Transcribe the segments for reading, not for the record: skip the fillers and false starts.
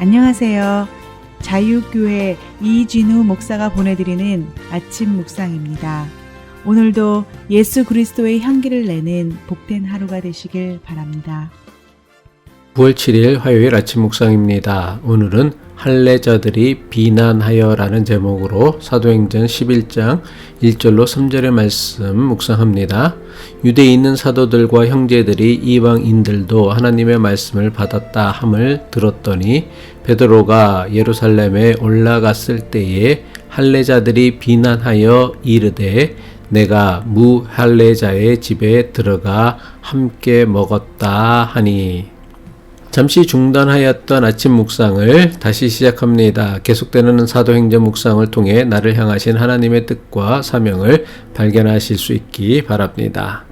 안녕하세요. 자유교회 이진우 목사가 보내드리는 아침 묵상입니다. 오늘도 예수 그리스도의 향기를 내는 복된 하루가 되시길 바랍니다. 9월 7일 화요일 아침 묵상입니다. 오늘은 할례자들이 비난하여라는 제목으로 사도행전 11장 1절로 3절의 말씀 묵상합니다. 유대에 있는 사도들과 형제들이 이방인들도 하나님의 말씀을 받았다 함을 들었더니 베드로가 예루살렘에 올라갔을 때에 할례자들이 비난하여 이르되 내가 무할례자의 집에 들어가 함께 먹었다 하니. 잠시 중단하였던 아침 묵상을 다시 시작합니다. 계속되는 사도행전 묵상을 통해 나를 향하신 하나님의 뜻과 사명을 발견하실 수 있기 바랍니다.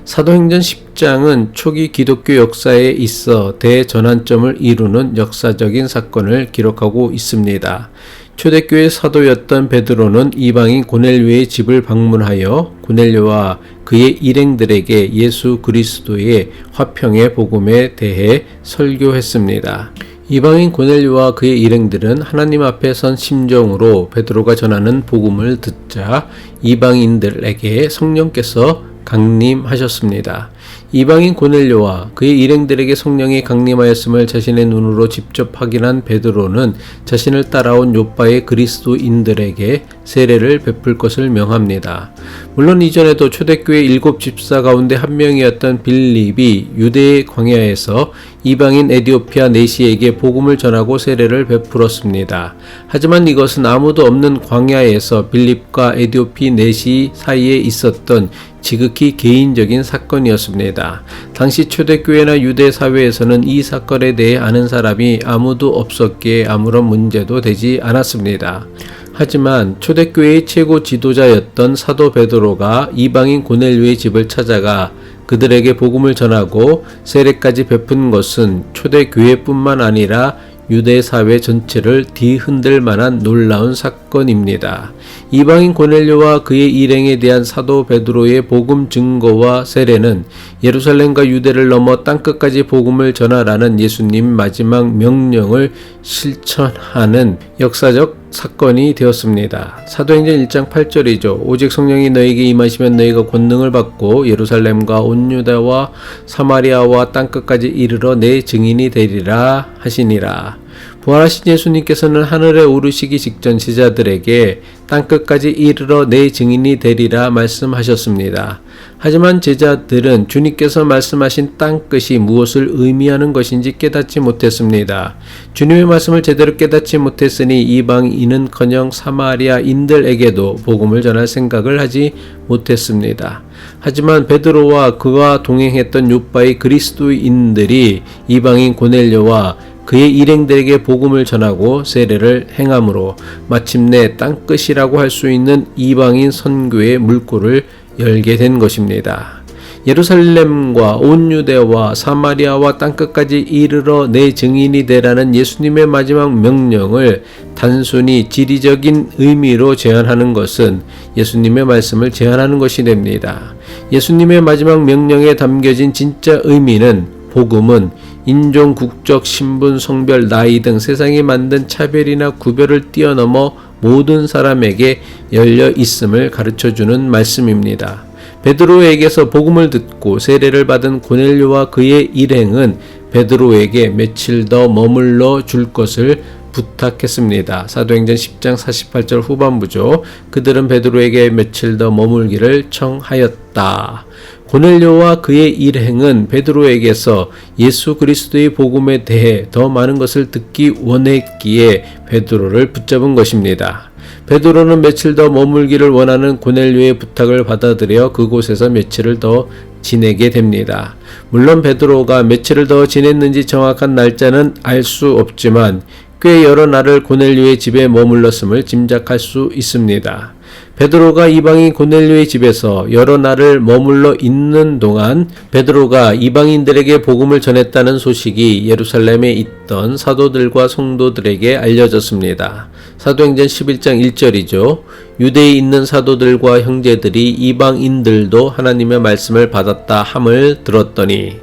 사도행전 10장은 초기 기독교 역사에 있어 대전환점을 이루는 역사적인 사건을 기록하고 있습니다. 초대교회 사도였던 베드로는 이방인 고넬료의 집을 방문하여 고넬료와 그의 일행들에게 예수 그리스도의 화평의 복음에 대해 설교했습니다. 이방인 고넬료와 그의 일행들은 하나님 앞에 선 심정으로 베드로가 전하는 복음을 듣자 이방인들에게 성령께서 강림하셨습니다. 이방인 고넬료와 그의 일행들에게 성령이 강림하였음을 자신의 눈으로 직접 확인한 베드로는 자신을 따라온 욥바의 그리스도인들에게 세례를 베풀 것을 명합니다. 물론 이전에도 초대교회 7집사 가운데 한 명이었던 빌립이 유대의 광야에서 이방인 에디오피아 내시에게 복음을 전하고 세례를 베풀었습니다. 하지만 이것은 아무도 없는 광야에서 빌립과 에디오피 내시 사이에 있었던 지극히 개인적인 사건이었습니다. 당시 초대교회나 유대 사회에서는 이 사건에 대해 아는 사람이 아무도 없었기에 아무런 문제도 되지 않았습니다. 하지만 초대교회의 최고 지도자였던 사도 베드로가 이방인 고넬료의 집을 찾아가 그들에게 복음을 전하고 세례까지 베푼 것은 초대교회뿐만 아니라 유대 사회 전체를 뒤흔들 만한 놀라운 사건입니다. 이방인 고넬료와 그의 일행에 대한 사도 베드로의 복음 증거와 세례는 예루살렘과 유대를 넘어 땅끝까지 복음을 전하라는 예수님 마지막 명령을 실천하는 역사적 사건이 되었습니다. 사도행전 1장 8절이죠. 오직 성령이 너에게 임하시면 너희가 권능을 받고 예루살렘과 온 유다와 사마리아와 땅끝까지 이르러 내 증인이 되리라 하시니라. 부활하신 예수님께서는 하늘에 오르시기 직전 제자들에게 땅끝까지 이르러 내 증인이 되리라 말씀하셨습니다. 하지만 제자들은 주님께서 말씀하신 땅끝이 무엇을 의미하는 것인지 깨닫지 못했습니다. 주님의 말씀을 제대로 깨닫지 못했으니 이방인은커녕 사마리아인들에게도 복음을 전할 생각을 하지 못했습니다. 하지만 베드로와 그와 동행했던 욥바의 그리스도인들이 이방인 고넬료와 그의 일행들에게 복음을 전하고 세례를 행함으로 마침내 땅끝이라고 할 수 있는 이방인 선교의 물꼬를 열게 된 것입니다. 예루살렘과 온 유대와 사마리아와 땅끝까지 이르러 내 증인이 되라는 예수님의 마지막 명령을 단순히 지리적인 의미로 제한하는 것은 예수님의 말씀을 제한하는 것이 됩니다. 예수님의 마지막 명령에 담겨진 진짜 의미는 복음은 인종, 국적, 신분, 성별, 나이 등 세상이 만든 차별이나 구별을 뛰어넘어 모든 사람에게 열려 있음을 가르쳐주는 말씀입니다. 베드로에게서 복음을 듣고 세례를 받은 고넬료와 그의 일행은 베드로에게 며칠 더 머물러 줄 것을 부탁했습니다. 사도행전 10장 48절 후반부죠. 그들은 베드로에게 며칠 더 머물기를 청하였다. 고넬료와 그의 일행은 베드로에게서 예수 그리스도의 복음에 대해 더 많은 것을 듣기 원했기에 베드로를 붙잡은 것입니다. 베드로는 며칠 더 머물기를 원하는 고넬료의 부탁을 받아들여 그곳에서 며칠을 더 지내게 됩니다. 물론 베드로가 며칠을 더 지냈는지 정확한 날짜는 알 수 없지만 꽤 여러 날을 고넬료의 집에 머물렀음을 짐작할 수 있습니다. 베드로가 이방인 고넬료의 집에서 여러 날을 머물러 있는 동안 베드로가 이방인들에게 복음을 전했다는 소식이 예루살렘에 있던 사도들과 성도들에게 알려졌습니다. 사도행전 11장 1절이죠. 유대에 있는 사도들과 형제들이 이방인들도 하나님의 말씀을 받았다 함을 들었더니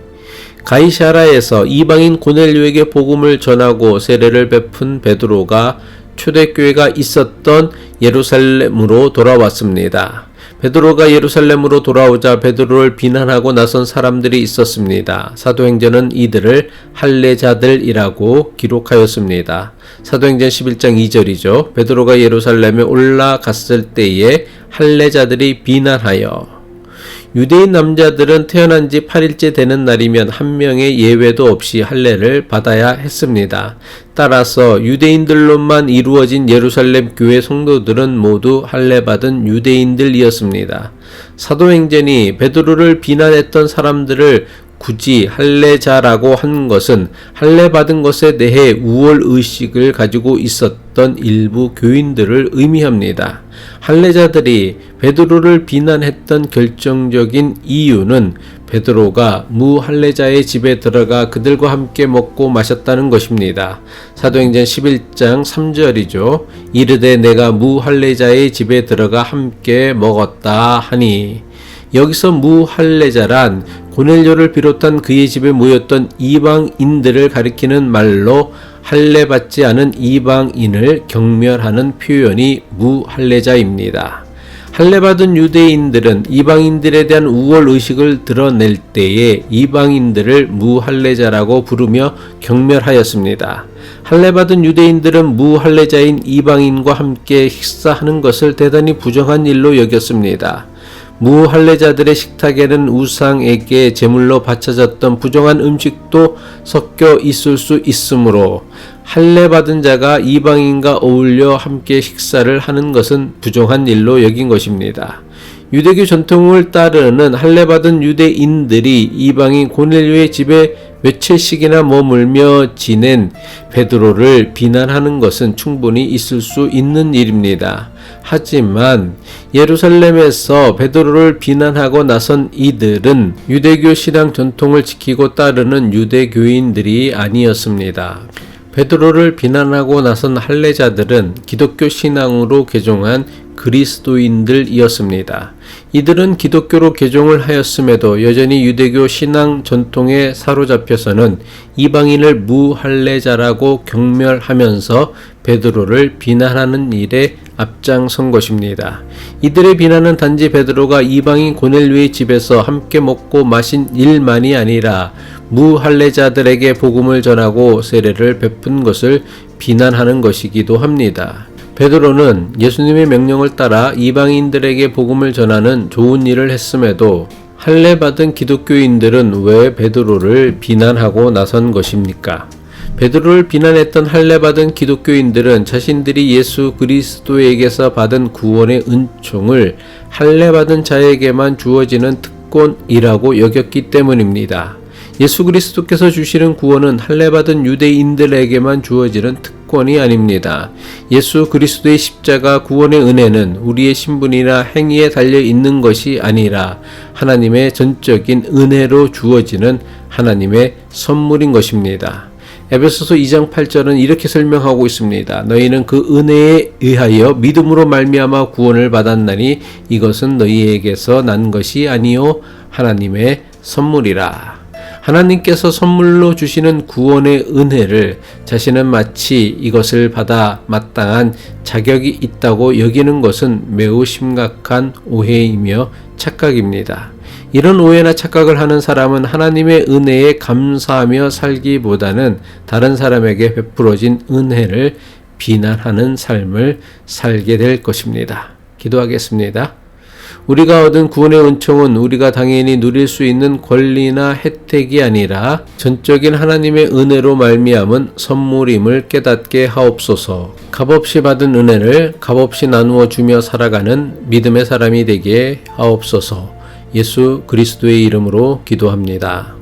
가이사라에서 이방인 고넬료에게 복음을 전하고 세례를 베푼 베드로가 초대교회가 있었던 예루살렘으로 돌아왔습니다. 베드로가 예루살렘으로 돌아오자 베드로를 비난하고 나선 사람들이 있었습니다. 사도행전은 이들을 할례자들이라고 기록하였습니다. 사도행전 11장 2절이죠. 베드로가 예루살렘에 올라갔을 때에 할례자들이 비난하여 유대인 남자들은 태어난 지 8일째 되는 날이면 한 명의 예외도 없이 할례를 받아야 했습니다. 따라서 유대인들로만 이루어진 예루살렘 교회 성도들은 모두 할례받은 유대인들이었습니다. 사도행전이 베드로를 비난했던 사람들을 굳이 할례자라고 한 것은 할례받은 것에 대해 우월의식을 가지고 있었던 일부 교인들을 의미합니다. 할례자들이 베드로를 비난했던 결정적인 이유는 베드로가 무할례자의 집에 들어가 그들과 함께 먹고 마셨다는 것입니다. 사도행전 11장 3절이죠. 이르되 내가 무할례자의 집에 들어가 함께 먹었다 하니, 여기서 무할례자란 고넬료를 비롯한 그의 집에 모였던 이방인들을 가리키는 말로 할례받지 않은 이방인을 경멸하는 표현이 무할례자입니다. 할례받은 유대인들은 이방인들에 대한 우월의식을 드러낼 때에 이방인들을 무할례자라고 부르며 경멸하였습니다. 할례받은 유대인들은 무할례자인 이방인과 함께 식사하는 것을 대단히 부정한 일로 여겼습니다. 무할례자들의 식탁에는 우상에게 제물로 바쳐졌던 부정한 음식도 섞여 있을 수 있으므로 할례받은 자가 이방인과 어울려 함께 식사를 하는 것은 부정한 일로 여긴 것입니다. 유대교 전통을 따르는 할례받은 유대인들이 이방인 고넬료의 집에 며칠씩이나 머물며 지낸 베드로를 비난하는 것은 충분히 있을 수 있는 일입니다. 하지만 예루살렘에서 베드로를 비난하고 나선 이들은 유대교 신앙 전통을 지키고 따르는 유대교인들이 아니었습니다. 베드로를 비난하고 나선 할례자들은 기독교 신앙으로 개종한 그리스도인들이었습니다. 이들은 기독교로 개종을 하였음에도 여전히 유대교 신앙 전통에 사로잡혀서는 이방인을 무할례자라고 경멸하면서 베드로를 비난하는 일에 앞장선 것입니다. 이들의 비난은 단지 베드로가 이방인 고넬료의 집에서 함께 먹고 마신 일만이 아니라 무할례자들에게 복음을 전하고 세례를 베푼 것을 비난하는 것이기도 합니다. 베드로는 예수님의 명령을 따라 이방인들에게 복음을 전하는 좋은 일을 했음에도 할례받은 기독교인들은 왜 베드로를 비난하고 나선 것입니까? 베드로를 비난했던 할례받은 기독교인들은 자신들이 예수 그리스도에게서 받은 구원의 은총을 할례받은 자에게만 주어지는 특권이라고 여겼기 때문입니다. 예수 그리스도께서 주시는 구원은 할례받은 유대인들에게만 주어지는 특권이 아닙니다. 예수 그리스도의 십자가 구원의 은혜는 우리의 신분이나 행위에 달려 있는 것이 아니라 하나님의 전적인 은혜로 주어지는 하나님의 선물인 것입니다. 에베소서 2장 8절은 이렇게 설명하고 있습니다. 너희는 그 은혜에 의하여 믿음으로 말미암아 구원을 받았나니 이것은 너희에게서 난 것이 아니요 하나님의 선물이라. 하나님께서 선물로 주시는 구원의 은혜를 자신은 마치 이것을 받아 마땅한 자격이 있다고 여기는 것은 매우 심각한 오해이며 착각입니다. 이런 오해나 착각을 하는 사람은 하나님의 은혜에 감사하며 살기보다는 다른 사람에게 베풀어진 은혜를 비난하는 삶을 살게 될 것입니다. 기도하겠습니다. 우리가 얻은 구원의 은총은 우리가 당연히 누릴 수 있는 권리나 혜택이 아니라 전적인 하나님의 은혜로 말미암은 선물임을 깨닫게 하옵소서. 값없이 받은 은혜를 값없이 나누어 주며 살아가는 믿음의 사람이 되게 하옵소서. 예수 그리스도의 이름으로 기도합니다.